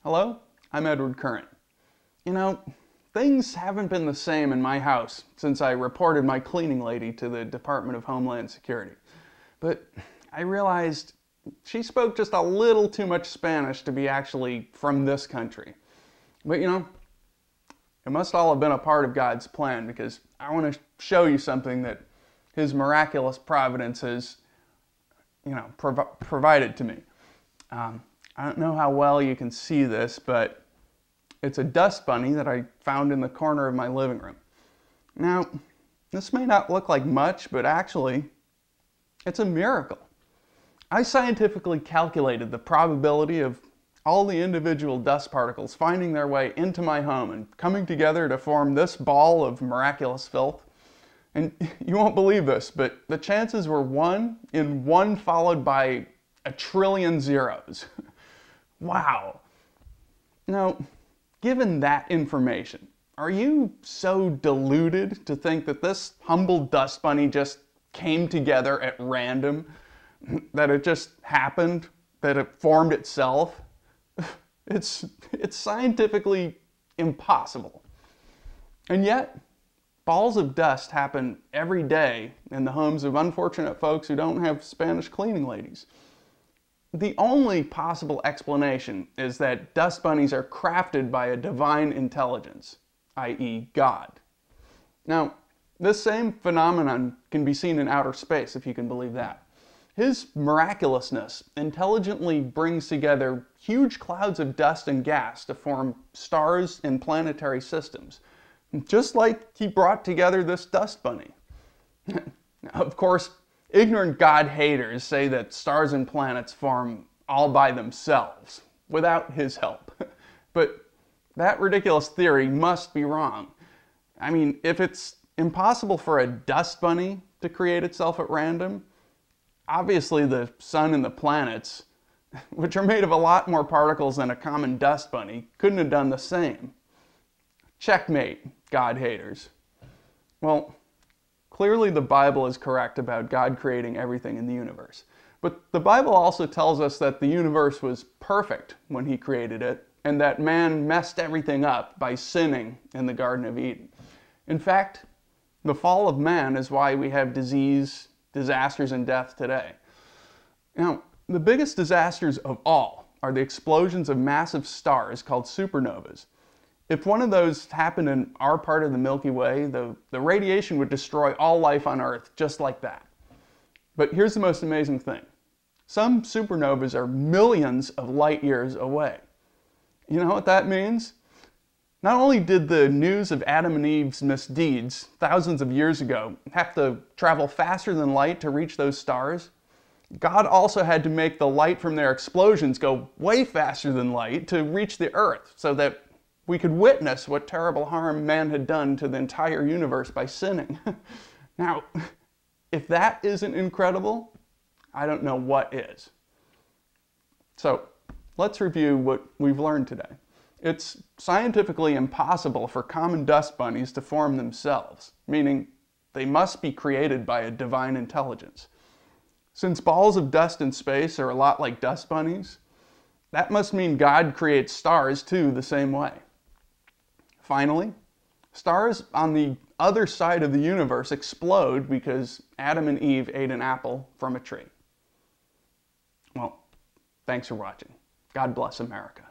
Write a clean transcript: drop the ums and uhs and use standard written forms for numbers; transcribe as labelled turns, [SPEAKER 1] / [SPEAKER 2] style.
[SPEAKER 1] Hello, I'm Edward Current. You know, things haven't been the same in my house since I reported my cleaning lady to the Department of Homeland Security. But I realized she spoke just a little too much Spanish to be actually from this country. But you know, it must all have been a part of God's plan, because I want to show you something that His miraculous providence has, provided to me. I don't know how well you can see this, but it's a dust bunny that I found in the corner of my living room. Now, this may not look like much, but actually, it's a miracle. I scientifically calculated the probability of all the individual dust particles finding their way into my home and coming together to form this ball of miraculous filth. And you won't believe this, but the chances were 1 in 1 followed by a trillion zeros. Wow. Now, given that information, are you so deluded to think that this humble dust bunny just came together at random? That it just happened? That it formed itself? It's scientifically impossible. And yet, balls of dust happen every day in the homes of unfortunate folks who don't have Spanish cleaning ladies. The only possible explanation is that dust bunnies are crafted by a divine intelligence, i.e. God. Now, this same phenomenon can be seen in outer space, if you can believe that. His miraculousness intelligently brings together huge clouds of dust and gas to form stars in planetary systems, just like He brought together this dust bunny. Now, of course, ignorant God haters say that stars and planets form all by themselves, without His help. But that ridiculous theory must be wrong. I mean, if it's impossible for a dust bunny to create itself at random, obviously the sun and the planets, which are made of a lot more particles than a common dust bunny, couldn't have done the same. Checkmate, God haters. Well, clearly the Bible is correct about God creating everything in the universe. But the Bible also tells us that the universe was perfect when He created it, and that man messed everything up by sinning in the Garden of Eden. In fact, the fall of man is why we have disease, disasters, and death today. Now, the biggest disasters of all are the explosions of massive stars called supernovas. If one of those happened in our part of the Milky Way, the radiation would destroy all life on Earth just like that. But here's the most amazing thing. Some supernovas are millions of light years away. You know what that means? Not only did the news of Adam and Eve's misdeeds thousands of years ago have to travel faster than light to reach those stars, God also had to make the light from their explosions go way faster than light to reach the Earth, so that we could witness what terrible harm man had done to the entire universe by sinning. Now, if that isn't incredible, I don't know what is. So, let's review what we've learned today. It's scientifically impossible for common dust bunnies to form themselves, meaning they must be created by a divine intelligence. Since balls of dust in space are a lot like dust bunnies, that must mean God creates stars too the same way. Finally, stars on the other side of the universe explode because Adam and Eve ate an apple from a tree. Well, thanks for watching. God bless America.